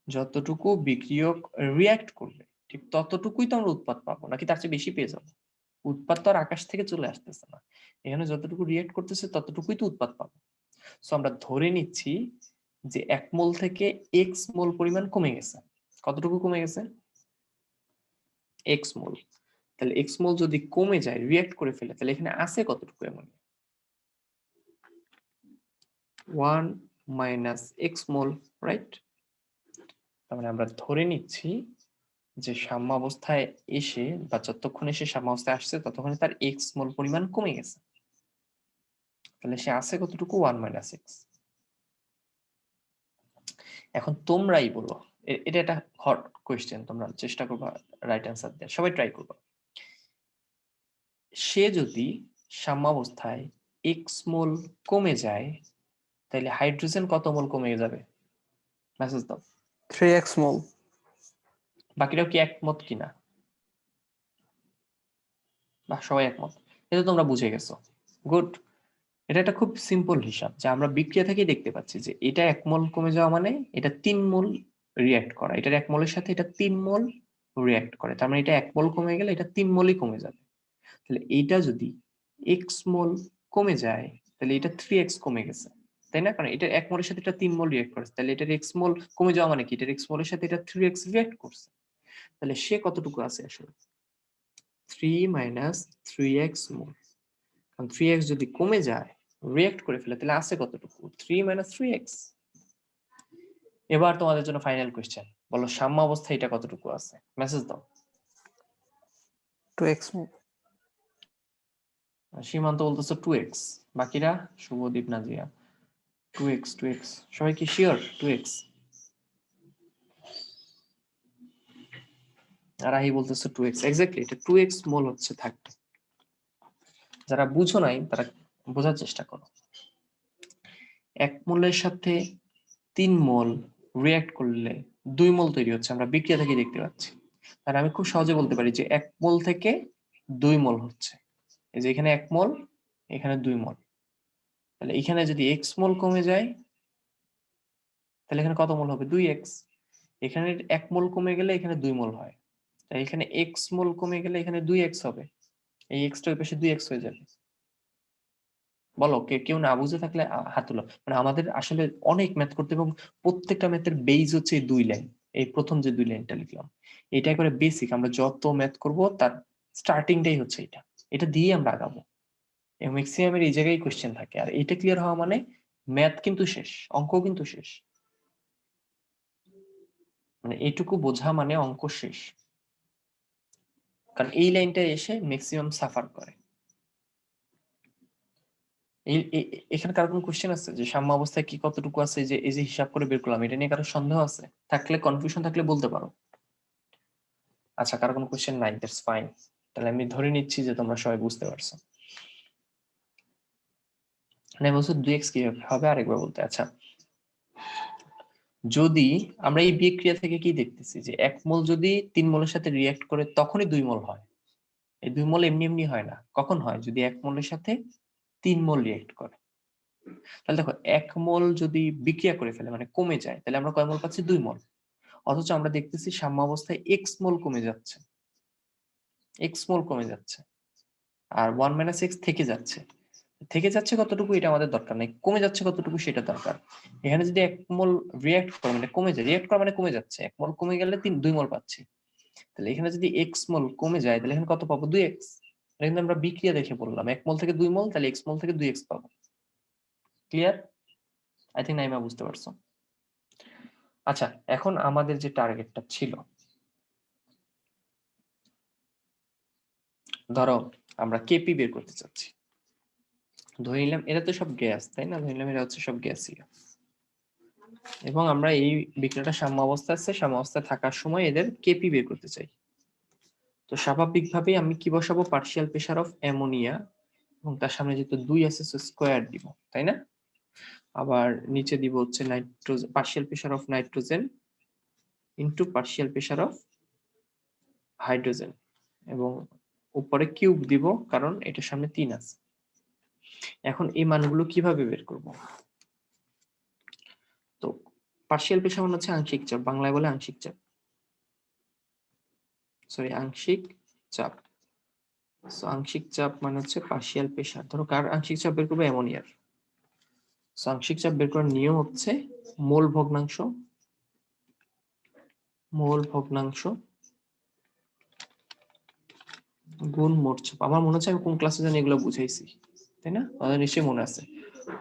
যতটুকু বিক্রিয়ক রিয়াক্ট করবে ঠিক ততটুকুই তো আমরা উৎপাদ পাবো, নাকি তার চেয়ে বেশি পেয়ে যাবো? উৎপাদ তো আর আকাশ থেকে চলে আসতেছে না, এখানে যতটুকু রিয়েক্ট করতেছে ততটুকুই তো উৎপাদ পাবো। সো আমরা ধরে নিচ্ছি যে 1 মোল থেকে x মোল পরিমাণ কমে গেছে। কতটুকু কমে গেছে? x মোল। তাহলে x মোল যদি কমে যায়, রিয়েক্ট করে ফেলে, তাহলে এখানে আছে কতটুকু অ্যামোনিয়া? 1 মাইনাস x মোল, রাইট? তার মানে আমরা ধরে নিচ্ছি যে সাম্যাবস্থায় এসে বা যতক্ষণ এসে সাম্যাবস্থায় আসছে ততক্ষণে তার x মোল পরিমাণ কমে গেছে, তাহলে সে আছে কতটুকু? 1 মাইনাস x। এখন তোমরাই বলো, এটা একটা হট কোয়েশ্চেন, তোমরা চেষ্টা করবা রাইট অ্যান্সার দেওয়ার, সবাই ট্রাই করবা। সে যদি সাম্যাবস্থায় x মোল কমে যায়, তাহলে হাইড্রোজেন কত মোল কমে যাবে? মেসেজ দাও। 3x মোল। বাকিরাও কি একমত কিনা? বা সবাই একমত? এটা তোমরা বুঝে গেছো, গুড। এটা একটা খুব সিম্পল হিসাব, যে আমরা বিক্রিয়া থেকেই দেখতে পাচ্ছি যে এটা 1 মোল কমে যাওয়া মানে এটা 3 মোল রিঅ্যাক্ট করা, এটার 1 মোলের সাথে এটা 3 মোল রিঅ্যাক্ট করে, তার মানে এটা 1 মোল কমে গেলে এটা 3 মোলই কমে যাবে। তাহলে এইটা যদি x মোল কমে যায়, তাহলে এটা 3x কমে গেছে, তাই না? কারণ এটা 1 মোলের সাথে এটা 3 মোল রিঅ্যাক্ট করেছে, তাহলে এটার x মোল কমে যাওয়া মানে কি এটার x মোলের সাথে এটা 3x রিঅ্যাক্ট করছে। তাহলে সে কতটুকু আছে আসলে? 3 মাইনাস 3x মোল। কারণ 3x যদি কমে যায়, রিঅ্যাক্ট করে ফেলে, তাহলে আছে কতটুকু? 3 মাইনাস 3x। এবার তোমাদের জন্য ফাইনাল কোশ্চেন, বলো সাম্য অবস্থায় এটা কতটুকু আছে? মেসেজ দাও। 2x মোল। সীমান্ত বলতেছে 2x, বাকিরা? শুভদীপ, নাজিয়া 2x 2x, সবাই কি শিওর 2x? আর আহি বলতেছে 2x, এক্স্যাক্টলি এটা 2x মোল হচ্ছে থাকবে। যারা বুঝো নাই তারা বোঝার চেষ্টা করো। 1 মোলের সাথে 3 মোল রিঅ্যাক্ট করলে 2 মোল তৈরি হচ্ছে, আমরা বিক্রিয়া থেকে দেখতে পাচ্ছি। তাহলে আমি খুব সহজে বলতে পারি যে 1 মোল থেকে 2 মোল হচ্ছে, এই যে এখানে 1 মোল, এখানে 2 মোল। তাহলে এখানে যদি x মোল কমে যায়, তাহলে এখানে কত মোল হবে? 2x। এখানে 1 মোল কমে গেলে এখানে 2 মোল হয়, তাই এখানে x মোল কমে গেলে এখানে 2x হবে, এই x টা ওই পাশে 2x হয়ে যাবে। বলো, কেউ না বুঝে থাকলে হাত তুলো। মানে আমাদের আসলে অনেক ম্যাথ করতে, এবং প্রত্যেকটা ম্যাথের বেজ হচ্ছে এই 2 লাইন, এই প্রথম যে 2 লাইনটা লিখলাম এটা করে বেসিক। আমরা যত ম্যাথ করব তার স্টার্টিংটাই হচ্ছে এটা, এটা দিয়ে আমরা আগাবো। এবং ম্যাক্সিমামের এই জায়গায় কোশ্চেন থাকে, আর এটা ক্লিয়ার হওয়া মানে ম্যাথ কিন্তু শেষ, অঙ্ক কিন্তু শেষ। মানে এইটুকু বোঝা মানে অঙ্ক শেষ, কারণ এই লাইনটা এসে ম্যাক্সিমাম সাফার করে। এখানে কারো কোনো কোশ্চেন আছে যে সাম্য অবস্থায় কি কতটুকু আছে, যে এই যে হিসাব করে বের করলাম, এটা নিয়ে কারো সন্দেহ আছে? থাকলে, কনফিউশন থাকলে বলতে পারো। আচ্ছা, কারো কোনো কোশ্চেন নাই? That's fine. তাহলে আমি ধরে নিচ্ছি যে তোমরা সবাই বুঝতে পারছো। মানে বলছো 2x কিভাবে হবে আরেকবার বলতে। আচ্ছা, যদি আমরা এই বিক্রিয়া থেকে কি দেখতেছি যে 1 মোল যদি 3 মোলের সাথে রিঅ্যাক্ট করে তখনই 2 মোল হয়। এই 2 মোল এমনি এমনি হয় না। কখন হয়? যদি 1 মোলের সাথে 3 মোল রিঅ্যাক্ট করে। তাহলে দেখো 1 মোল যদি বিক্রিয়া করে ফেলে মানে কমে যায়, তাহলে আমরা কয় মোল পাচ্ছি? 2 মোল। অথচ আমরা দেখতেছি সাম্যাবস্থায় x মোল কমে যাচ্ছে, x মোল কমে যাচ্ছে, আর 1 - x থেকে যাচ্ছে। থেকে যাচ্ছে কতটুকু এটা আমাদের দরকার নেই, কমে যাচ্ছে কতটুকু সেটা দরকার। এখানে যদি 1 মোল রিঅ্যাক্ট করে মানে কমে যায়, রিঅ্যাক্ট করা মানে কমে যাচ্ছে, 1 মোল কমে গেলে 2 মোল পাচ্ছি। তাহলে এখানে যদি x মোল কমে যায় তাহলে এখানে কত পাবো? 2x। এটা কিন্তু আমরা বিক্রিয়া দেখে বললাম 1 মোল থেকে 2 মোল, তাহলে x মোল থেকে 2x পাবো। ক্লিয়ার? আই থিংক নাইমা বুঝতে পারছো। আচ্ছা, এখন আমাদের যে টার্গেটটা ছিল, ধরো আমরা কেপি বের করতে চাচ্ছি। ধরে নিলাম এটা তো সব গ্যাস, তাই না? ধরে নিলাম এটা হচ্ছে সব গ্যাসীয়, এবং আমরা এই বিক্রিয়াটা সাম্যাবস্থায় আছে, সাম্যাবস্থায় থাকার সময় এদের কেপি বের করতে চাই। তো স্বাভাবিকভাবেই আমি কি বসাবো? পার্শিয়াল প্রেসার অফ অ্যামোনিয়া, এবং তার সামনে যেহেতু 2 আছে স্কয়ার দিব, তাই না? আবার নিচে দিব হচ্ছে nitrogen, partial pressure of nitrogen into partial pressure of hydrogen, এবং উপরে কিউব দিব কারণ এটার সামনে 3 আছে। এখন এই মানগুলো কিভাবে বের করব? তো পার্শিয়াল প্রেসার মানে হচ্ছে আংশিক চাপ, বাংলায় বলে আংশিক চাপ, সরি আংশিক চাপ। সো আংশিক চাপ মানে হচ্ছে পার্শিয়াল প্রেসার। ধরো কার আংশিক চাপ বের করবে? অ্যামোনিয়ার। সো আংশিক চাপ বের করার নিয়ম হচ্ছে মোল ভগ্নাংশ, মোল ভগ্নাংশ গুণ মোট চাপ। আমার মনে হচ্ছে আমি কোন ক্লাসে জানি এগুলো বুঝাইছি, তাই না? আমাদের নিশ্চয়ই মনে আছে।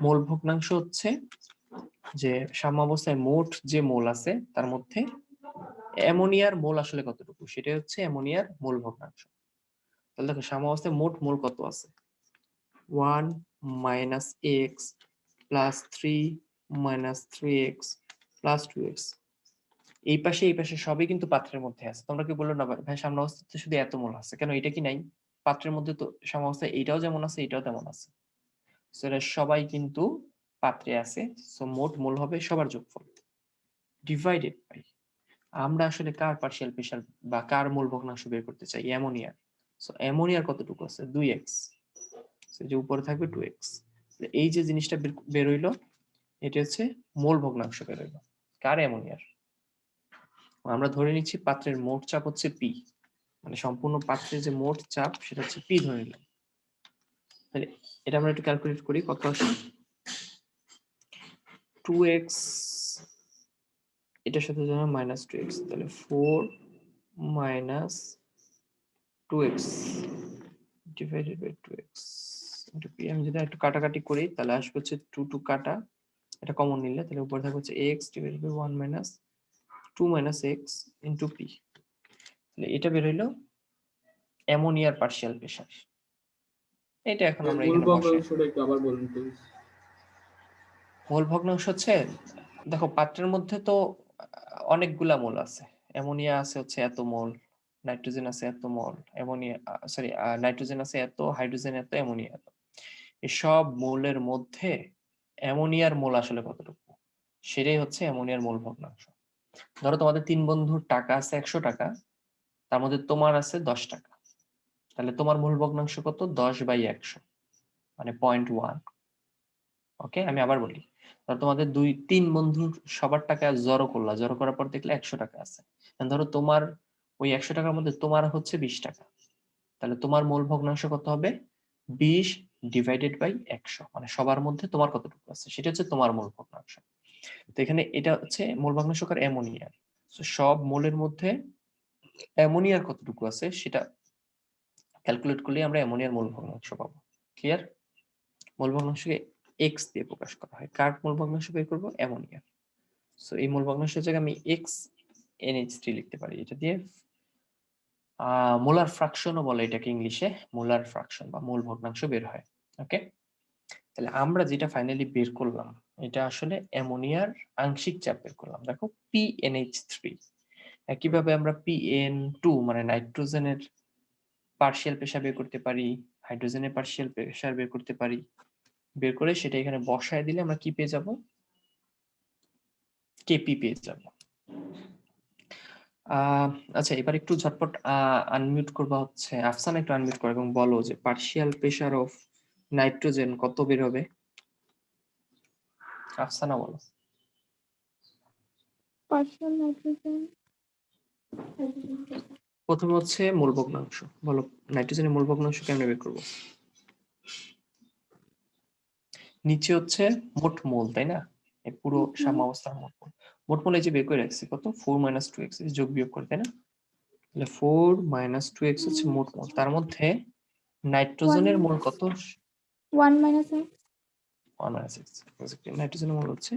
মোল ভগ্নাংশ হচ্ছে যে সাম্যাবস্থায় মোট যে মোল আছে তার মধ্যে অ্যামোনিয়ার মোল আসলে কতটুকু, সেটা হচ্ছে অ্যামোনিয়ার মোল ভগ্নাংশ। তাহলে দেখো সাম্যাবস্থায় মোট মোল কত আছে? 1 - x plus 3 - 3x plus 2x। এই পাশে সবই কিন্তু পাত্রের মধ্যে আছে। তোমরা কি বললো না ভাই সাম্যাবস্থাতে শুধু এত মোল আছে, কেন এটা কি নাই? পাত্রের মধ্যে তো সাম্যাবস্থায় এইটাও যেমন আছে এটাও তেমন আছে। সো এরা সবাই কিন্তু পাত্রে আছে। সো মোট মোল হবে সবার যোগফল ডিভাইডেড বাই, আমরা আসলে কার পার্শিয়াল প্রেসার বা কার মোল ভগ্নাংশ বের করতে চাই? অ্যামোনিয়ার। সো অ্যামোনিয়ার কতটুকু আছে? 2x। যে উপরে থাকবে 2x। এই যে জিনিসটা বের হইলো এটা হচ্ছে মোল ভগ্নাংশ বের হইলো কার? অ্যামোনিয়ার। আমরা ধরে নিচ্ছি পাত্রের মোট চাপ হচ্ছে পি, মানে সম্পূর্ণ পাত্রের যে মোট চাপ সেটা হচ্ছে পি ধরে নিলাম। তাহলে এটা আমরা একটু ক্যালকুলেট করি, কত আসে? 2x এটার সাথে যখন -2x, তাহলে 4 - 2x divided by 2x into p। আমি যদি একটু কাটাকাটি করি তাহলে আসবে হচ্ছে 2 2 কাটা, এটা কমন নিলে তাহলে উপরে থাকবে হচ্ছে x divided by 1 - 2 - x into p। তাহলে এটা বের হইলো অ্যামোনিয়ার পার্শিয়াল প্রেসার। এটা এখন আমরা মূল এখানে বসাই। ভগ্নাংশটা একটু আবার বলুন প্লিজ। মোল ভগ্নাংশ হচ্ছে, দেখো পাত্রের মধ্যে তো অনেকগুলা মোল আছে। অ্যামোনিয়া আছে হচ্ছে এত মোল, নাইট্রোজেন আছে এত মোল, অ্যামোনিয়া সরি নাইট্রোজেন আছে এত, হাইড্রোজেন এত, অ্যামোনিয়া এত। এই সব মোলের মধ্যে অ্যামোনিয়ার মোল আসলে কতটুকু, সেটাই হচ্ছে অ্যামোনিয়ার মোল ভগ্নাংশ। ধরো তোমাদের 3 বন্ধুর টাকা আছে 100 টাকা, তার মধ্যে তোমার আছে 10 টাকা, তাহলে তোমার মোল ভগ্নাংশ কত? 10/100 মানে 0.1। ওকে, আমি আবার বলি, ধরো তোমাদের 2 3 বন্ধুর সবার টাকা জড়ো করলা, জড়ো করার পর দেখলে 100 টাকা আছে। ধরো তোমার ওই 100 টাকার মধ্যে তোমার হচ্ছে 20 টাকা, তাহলে তোমার মোল ভগ্নাংশ কত হবে? 20 ডিভাইডেড বাই 100, মানে সবার মধ্যে তোমার কতটুকু আছে সেটা হচ্ছে তোমার মোল ভগ্নাংশ। তো এখানে এটা হচ্ছে মোল ভগ্নাংশ কার? অ্যামোনিয়ার। সব মোলের মধ্যে অ্যামোনিয়ার কতটুকু আছে সেটা ক্যালকুলেট করলে আমরা অ্যামোনিয়ার মোল ভগ্নাংশ পাবো। ক্লিয়ার? মোল ভগ্নাংশকে x দিয়ে প্রকাশ করা হয়। কার মোল ভগ্নাংশ বের করব? অ্যামোনিয়া। সো এই মোল ভগ্নাংশের জায়গায় আমি x NH3 লিখতে পারি। এটা দিয়ে মোলার ফ্র্যাকশনও বলে এটাকে ইংলিশে, মোলার ফ্র্যাকশন বা মোল ভগ্নাংশ বের হয়। ওকে, তাহলে আমরা যেটা ফাইনালি বের করলাম এটা আসলে অ্যামোনিয়ার আংশিক চাপ বের করলাম। দেখো PNH3, একইভাবে আমরা PN2 মানে নাইট্রোজেনের পার্শিয়াল প্রেসার বের করতে পারি, হাইড্রোজেনের পার্শিয়াল প্রেসার বের করতে পারি। বের করে সেটা এখানে বসায় দিলে আমরা কি পেয়ে যাব? কেপি পেয়ে যাব। আচ্ছা, এবার একটু ঝটপট আনমিউট করবা হচ্ছে আফসানা, একটু আনমিউট করো এবং বলো যে পার্শিয়াল প্রেসার অফ নাইট্রোজেন কত বের হবে? আফসানা বলো। পার্শিয়াল নাইট্রোজেন প্রথমে হচ্ছে মোল ভগ্নাংশ, বলো নাইট্রোজেনের মোল ভগ্নাংশ কেমনে বের করবো? নিচে হচ্ছে মোট মোল, তাই না? এই পুরো সাম্যাবস্থার মোট মোল। মোট মোল এই যে বের করে রাখছি কত, 4 - 2x, যোগ বিয়োগ করে, তাই না? তাহলে 4 - 2x হচ্ছে মোট মোল। তার মধ্যে নাইট্রোজেনের মোল কত? 1 - x 1 - x। নাইট্রোজেনের মোল হচ্ছে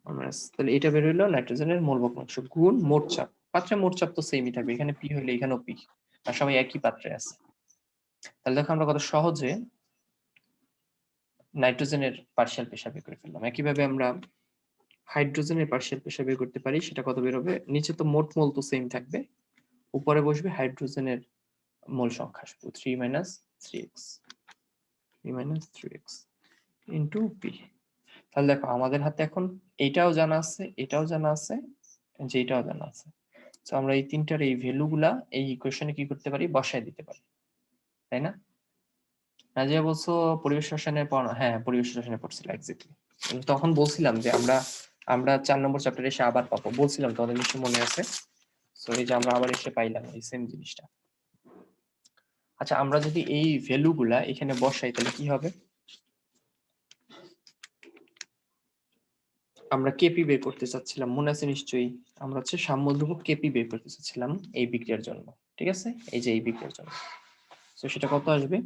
1 - তাহলে এটা বের হইলো নাইট্রোজেনের মোল ভগ্নাংশ গুণ মোট চাপ। পাত্রে মোট চাপ তো সেমই থাকবে, এখানে পি হইলে এখানেও পি, আর সবাই একই পাত্রে আছে। তাহলে দেখো আমরা কত সহজে নাইট্রোজেনের পার্শিয়াল প্রেসার বের করে ফেললাম। একইভাবে আমরা হাইড্রোজেনের পার্শিয়াল প্রেসার বের করতে পারি, সেটা কত বের হবে? নিচে তো মোট মোল তো সেম থাকবে, উপরে বসবে হাইড্রোজেনের মোল সংখ্যা, 3 - 3x, 3 - 3x ইন্টু পি। তাহলে দেখো আমাদের হাতে এখন এইটাও জানা আছে, এটাও জানা আছে, যে এটাও জানা আছে। তো আমরা এই তিনটার এই ভ্যালু গুলা এই ইকুয়েশনে কি করতে পারি? বসায় দিতে পারি, তাই না? নাজিয়া বলছো পরিবেশ রসায়নে পড়া, হ্যাঁ পরিবেশ রসায়নে পড়ছিল এক্স্যাক্টলি। তখন বলছিলাম যে আমরা 4 নম্বর চ্যাপ্টারে এসে আবার পাবো, বলছিলাম তোমাদের নিশ্চয়ই মনে আছে। সো এই যে আমরা আবার এসে পাইলাম এই সেম জিনিসটা। আচ্ছা, আমরা যদি এই ভ্যালু গুলা এখানে বসাই তাহলে কি হবে? আমরা কেপি বের করতে চাচ্ছিলাম, মনে আছে নিশ্চয়ই। আমরা হচ্ছে সাম্য ধ্রুবক কেপি বের করতে চাচ্ছিলাম এই বিক্রিয়ার জন্য, ঠিক আছে? এই যে এই বিক্রিয়ার জন্য। তো সেটা কত আসবে?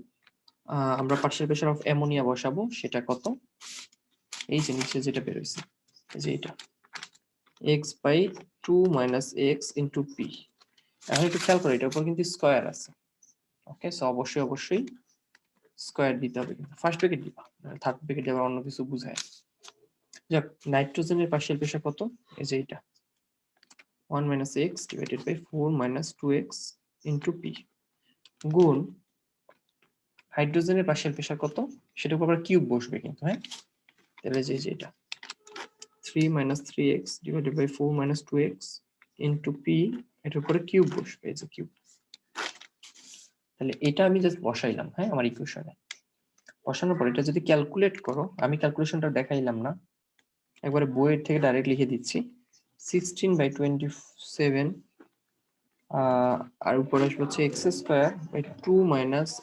আমরা পার্শিয়াল প্রেসার অফ অ্যামোনিয়া বসাবো, সেটা কত? এই যে নিচে যেটা বের হইছে, এই যে এটা x/2 - x ইনটু p। এখন একটু খেয়াল করো, এটার উপর কিন্তু স্কয়ার আছে। ওকে, সো অবশ্যই স্কয়ার দিতে হবে, কিন্তু ফার্স্ট ব্র্যাকেট দিবা, থার্ড ব্র্যাকেট আবার অন্য কিছু বুঝায়। যাক, নাইট্রোজেনের পার্শিয়াল প্রেসার কত? এই যে এটা 1 - x divided by 4 - 2x into p গুণ হাইড্রোজেনের পার্শিয়াল প্রেসার কত? সেটার উপর আবার কিউব বসবে কিন্তু, হ্যাঁ? তাহলে যে এটা 3 - 3x divided by 4 - 2x into p, এটার উপরে কিউব বসবে, এই যে কিউব। তাহলে এটা আমি জাস্ট বসাইলাম, হ্যাঁ, আমার ইকুয়েশনে বসানোর পর এটা যদি ক্যালকুলেট করো, আমি ক্যালকুলেশনটা দেখাইলাম না, একবারে বইয়ের থেকে ডাইরেক্ট লিখে দিচ্ছি। 16/27 আর উপরে আসবে হচ্ছে x square by 2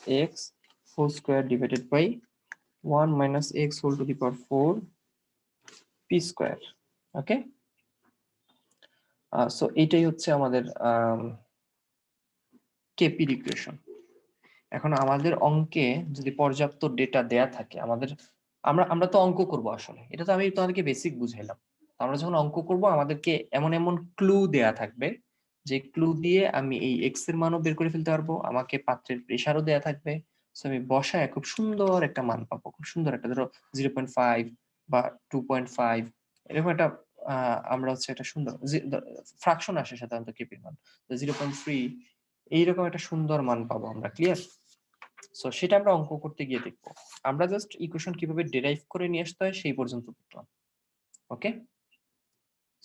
- x whole square divided by 1 - x whole to the power 4 p square. Okay, so এইটাই হচ্ছে আমাদের কেপির ইকুয়েশন। এখন আমাদের অঙ্কে যদি পর্যাপ্ত ডেটা দেয়া থাকে, আমরা তো অঙ্ক করব আসলে, এটা তো আমি তোমাদেরকে বেসিক বুঝাইলাম। আমরা যখন অঙ্ক করব আমাদেরকে এমন এমন ক্লু দেয়া থাকবে, যে ক্লু দিয়ে আমি এই এক্স এর মানও বের করে ফেলতে পারবো, আমাকে পাত্রের প্রেসারও দেয়া থাকবে। সো আমি বসায় খুব সুন্দর একটা মান পাবো, খুব সুন্দর একটা, ধরো 0.5 বা 2.5 এরকম একটা আমরা হচ্ছে একটা সুন্দর ফ্রাকশন আসে সাধারণত কেপির মান 0.3, এইরকম একটা সুন্দর মান পাবো আমরা। ক্লিয়ার? সো সেটা আমরা অঙ্ক করতে গিয়ে দেখবো। আমরা জাস্ট ইকুয়েশন কিভাবে ডেরাইভ করে নিয়ে আসতে হয় সেই পর্যন্ত বুঝলাম। ওকে,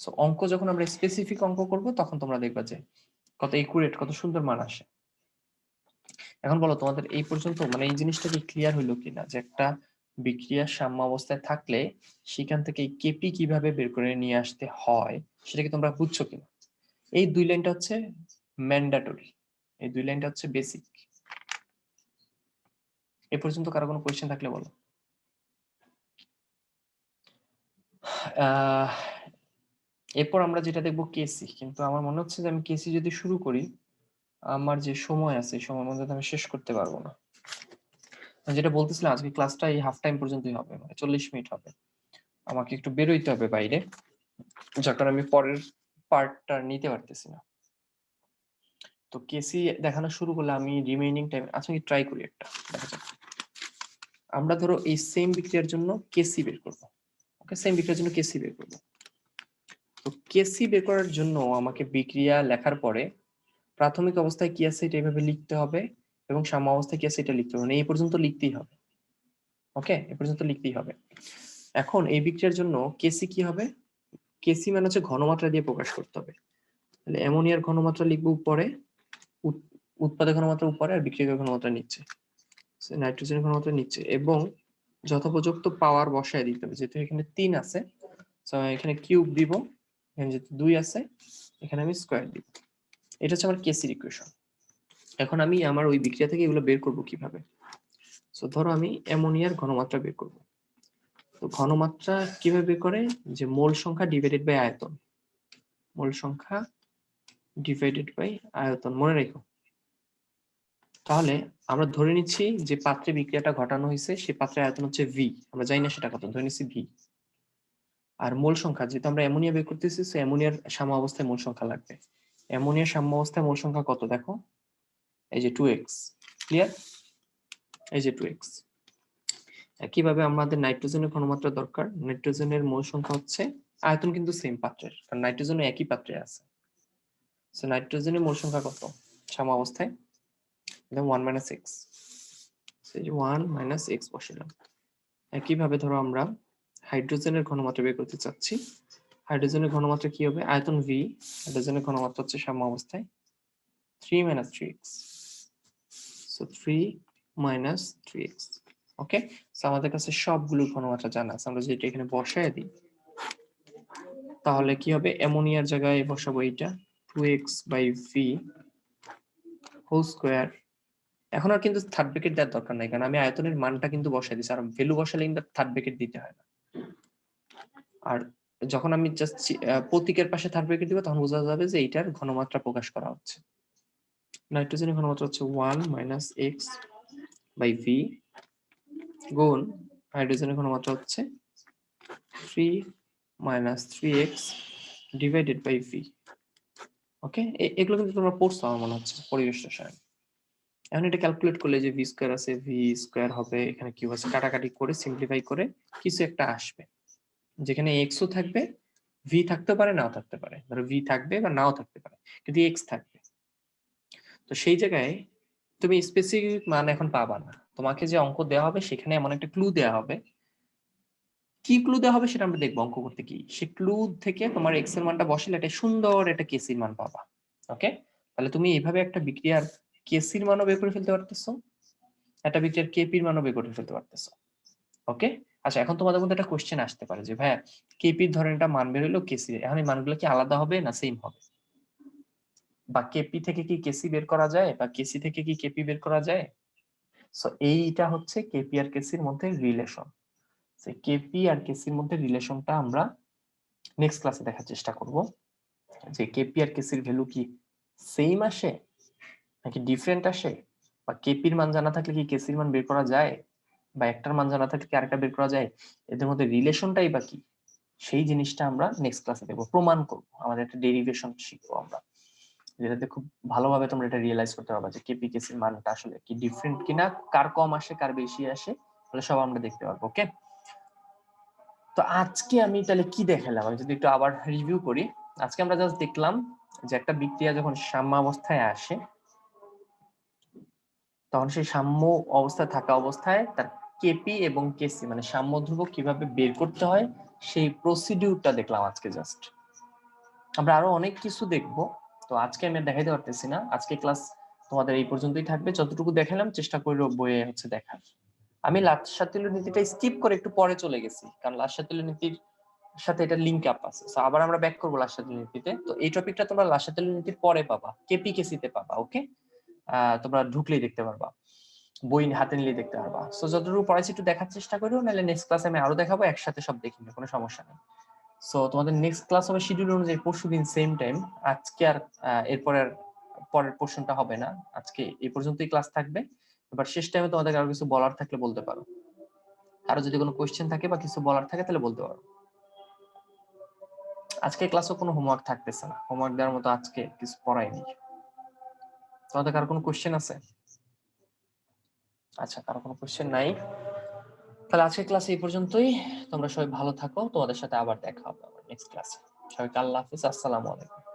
সো অঙ্ক যখন আমরা স্পেসিফিক অঙ্ক করব তখন তোমরা দেখবা যে কত একুরেট, কত সুন্দর মান আসে। এখন বলো তোমাদের এই পর্যন্ত মানে এই জিনিসটা কি ক্লিয়ার হইলো কিনা, যে একটা বিক্রিয়ার সাম্য অবস্থায় থাকলে সেখান থেকে এই কেপি কিভাবে বের করে নিয়ে আসতে হয় সেটা কি তোমরা বুঝছো কিনা? এই দুই লাইনটা হচ্ছে ম্যান্ডেটরি, এই দুই লাইনটা হচ্ছে বেসিক। এ পর্যন্ত কারো কোনো কোয়েশ্চেন থাকলে বলো। এরপর আমরা যেটা দেখবো কেসি, কিন্তু আমার মনে হচ্ছে যে আমি কেসি যদি শুরু করি আমার যে সময় আছে এই সময়ের মধ্যে আমি শেষ করতে পারবো না। যেটা বলতেছিলাম আজকে ক্লাসটা এই হাফ টাইম পর্যন্তই হবে, মানে 40 মিনিট হবে। আমাকে একটু বেরোইতে হবে বাইরে, যার কারণে আমি পরের পার্টটা নিতে পারতেছি না। তো কেসি দেখানো শুরু করলে আমি রিমেইনিং টাইম, আচ্ছা আমি ট্রাই করি একটা, দেখা যাক। আমরা ধরো এই সেম বিক্রিয়ার জন্য কেসি বের করবো। ওকে, সেম বিক্রিয়ার জন্য কেসি বের করবো। তো কেসি বের করার জন্য আমাকে বিক্রিয়া লেখার পরে প্রাথমিক অবস্থায় কি আছে এটা এইভাবে লিখতে হবে এবং সাম্য অবস্থায় কি আছে এটা লিখতে হবে, মানে এই পর্যন্ত লিখতেই হবে। ওকে, এই পর্যন্ত লিখতেই হবে। এখন এই বিক্রিয়ার জন্য কেসি কি হবে, কেসি মানে হচ্ছে ঘনমাত্রা দিয়ে প্রকাশ করতে হবে। তাহলে অ্যামোনিয়ার ঘনমাত্রা লিখবো উপরে, উৎপাদক ঘনমাত্রা উপরে আর বিক্রিয়কের ঘনমাত্রা নিচে, নাইট্রোজেনের ঘনমাত্রা নিচে, এবং যথোপযুক্ত পাওয়ার বসায় দিতে হবে। যেহেতু এখানে 3 আছে, তো এখানে কিউব দিব, এখানে যেহেতু 2 আছে এখানে আমি স্কয়ার দিব। এটা হচ্ছে আমার কেসির ইকুয়েশন। এখন আমি আমার ওই বিক্রিয়া থেকে এগুলো বের করব কিভাবে। সো ধরো আমি অ্যামোনিয়ার ঘনমাত্রা বের করব। তো ঘনমাত্রা কিভাবে বের করে, যে মোল সংখ্যা ডিভাইডেড বাই আয়তন, মোল সংখ্যা ডিভাইডেড বাই আয়তন, মনে রেখো। তাহলে আমরা ধরে নিচ্ছি যে পাত্রে বিক্রিয়াটা ঘটানো হয়েছে সেই পাত্রের আয়তন হচ্ছে ভি, আমরা জানি না সেটা কত, ধরে নিচ্ছি ভি। আর মোল সংখ্যা, যেহেতু আমরা অ্যামোনিয়া বের করতেছি, সো অ্যামোনিয়ার সাম্য অবস্থায় মোল সংখ্যা লাগবে। অ্যামোনিয়ার সাম্য অবস্থায় মোল সংখ্যা কত দেখো, এই যে 2x, ক্লিয়ার, এই যে 2x। একইভাবে আমাদের নাইট্রোজেনের ঘনমাত্রা দরকার, নাইট্রোজেনের মোল সংখ্যা হচ্ছে, আয়তন কিন্তু সেম পাত্রের, কারণ নাইট্রোজেনও একই পাত্রে আছে। সো নাইট্রোজেনের মোল সংখ্যা কত সাম্য অবস্থায়, 1 - x, সেই যে 1 - x বসালাম। একইভাবে ধরো আমরা হাইড্রোজেনের ঘনমাত্রা বের করতে চাচ্ছি, হাইড্রোজেনের ঘনমাত্রা কি হবে, আয়তন v, হাইড্রোজেনের ঘনমাত্রা হচ্ছে সাম্য অবস্থায় 3 - 3x, সো 3 - 3x। ওকে, সো আমাদের কাছে সবগুলো ঘনমাত্রা জানা আছে, আমরা যেটা এখানে বসায় দিই তাহলে কি হবে, অ্যামোনিয়ার জায়গায় বসাবো এটা 2x / v হোল স্কয়ার। এখন আর কিন্তু থার্ড ব্র্যাকেট দেওয়ার দরকার নাই, কারণ আমি আয়তনের মানটা কিন্তু বসাই দিছি, আর ভ্যালু বসালে কিন্তু থার্ড ব্র্যাকেট দিতে হয় না। আর যখন আমি জাস্ট প্রতীকের পাশে থার্ড ব্র্যাকেট দিব তখন বোঝা যাবে যে এইটার ঘনমাত্রা প্রকাশ করা হচ্ছে। নাইট্রোজেনের ঘনমাত্রা হচ্ছে 1 - x / v গুণ হাইড্রোজেনের ঘনমাত্রা হচ্ছে 3 - 3x ডিভাইডেড বাই v। ওকে, এগুলো কিন্তু তোমরা পড়ছো আমার মনে হচ্ছে পরিবেশ রসায়ন। এখন এটা ক্যালকুলেট করলে যে ভি স্কয়ার আছে, ভি স্কয়ার হবে, এখানে কিউ আছে, কাটাকাটি করে সিম্পলিফাই করে কিছু একটা আসবে, যেখানে এক্সও থাকবে, ভি থাকতে পারে নাও থাকতে পারে, ধরো ভি থাকবে বা নাও থাকতে পারে, কিন্তু এক্স থাকবে। তো সেই জায়গায় তুমি স্পেসিফিক মান এখন পাবা না, তোমাকে যে অঙ্ক দেওয়া হবে সেখানে এমন একটা ক্লু দেওয়া হবে, কি ক্লু দেওয়া হবে সেটা আমরা দেখবো অঙ্ক করতে কি, সেই ক্লু থেকে তোমার এক্স এর মানটা বসালে একটা সুন্দর একটা কেসির মান পাবা। ওকে, তাহলে তুমি এইভাবে একটা বিক্রিয়ার কেসির মানও বের করে ফেলতে পারতেছো, একটা বিক্রিয়ার কেপির মানও বের করে ফেলতে পারতেছো। ওকে, আচ্ছা এখন তোমাদের মধ্যে একটা কোশ্চেন আসতে পারে যে ভাইয়া কেপির ধরেন একটা মান বের হইলো কেসি, এখন এই মানগুলো কি আলাদা হবে না সেম হবে, বা কেপি থেকে কি কেসি বের করা যায়, বা কেসি থেকে কি কেপি বের করা যায়। সো এইটা হচ্ছে কেপি আর কেসির মধ্যে রিলেশন। সেই কেপি আর কেসির মধ্যে রিলেশনটা আমরা নেক্সট ক্লাসে দেখার চেষ্টা করব, যে কেপি আর কেসির ভ্যালু কি সেম আসে নাকি ডিফারেন্ট আসে, বা কেপির মান জানা থাকলে কি কেসির মান বের করা যায়, বা একটার মান জানা থাকলে কি আরেকটা বের করা যায়, এদের মধ্যে রিলেশনটাই বা কি, সেই জিনিসটা আমরা নেক্সট ক্লাসে দেখবো, প্রমাণ করব, আমাদের একটা ডেরিভেশন শিখবো আমরা, যেটাতে খুব ভালোভাবে তোমরা এটা রিয়েলাইজ করতে পারবা যে কেপি কেসির মানটা আসলে কি ডিফারেন্ট কিনা, কার কম আসে কার বেশি আসে, তাহলে সব আমরা দেখতে পারবো। ওকে, তো আজকে আমি তাহলে কি দেখালাম, আমি যদি একটু আবার রিভিউ করি, আজকে আমরা জাস্ট দেখলাম যে একটা বিক্রিয়া যখন সাম্যাবস্থায় আসে তখন সেই সাম্য অবস্থায় থাকা অবস্থায় তার কেপি এবং কেসি মানে সাম্য ধ্রুবক কিভাবে বের করতে হয় সেই প্রসিডিউরটা দেখলাম আজকে জাস্ট। আমরা আরো অনেক কিছু দেখবো, তো আজকে আমি দেখাইতে পারতেছি না, আজকে ক্লাস তোমাদের এই পর্যন্তই থাকবে, যতটুকু দেখালাম চেষ্টা করবো বইয়ে হচ্ছে দেখার। আমি লাসাতিল নীতিটা স্কিপ করে একটু পরে চলে গেছি, কারণ লাসাতিল নীতির সাথে এটা লিংক আপ আছে, সো আবার আমরা ব্যাক করবো লাসাতিল নীতিতে। তো এই টপিকটা তোমরা লাসাতিল নীতির পরে পাবা, কেপি কেসিতে পাবা। ওকে, তোমরা ঢুকলেই দেখতে পারবা, বই হাতে নিলে দেখতে পারবা। সো যতটুকু পড়াইছি একটু দেখার চেষ্টা করো, নাহলে নেক্সট ক্লাসে আমি আরো দেখাবো, একসাথে সব দেখিনি, কোনো সমস্যা নেই। সো তোমাদের নেক্সট ক্লাস হবে শিডিউল অনুযায়ী পরশুদিন সেম টাইম। আজকে আর এরপরের পরের পোর্শনটা হবে না, আজকে এই পর্যন্তই ক্লাস থাকবে। এবার শেষ টাইমে তোমাদের আরো কিছু বলার থাকলে বলতে পারো, আরো যদি কোনো কোয়েশ্চেন থাকে বা কিছু বলার থাকে তাহলে বলতে পারো। আজকে ক্লাসে কোনো হোমওয়ার্ক থাকতেছে না, হোমওয়ার্ক দেওয়ার মতো আজকে কিছু পড়াইনি। তোমাদের কারো কোনো কোয়েশ্চেন আছে? আচ্ছা, কারো কোনো কোয়েশ্চেন নাই, তাহলে আজকের ক্লাস এই পর্যন্তই। তোমরা সবাই ভালো থাকো, তোমাদের সাথে আবার দেখা হবে আমার নেক্সট ক্লাসে। সবাইকে আল্লাহ হাফিজ, আসসালামু আলাইকুম।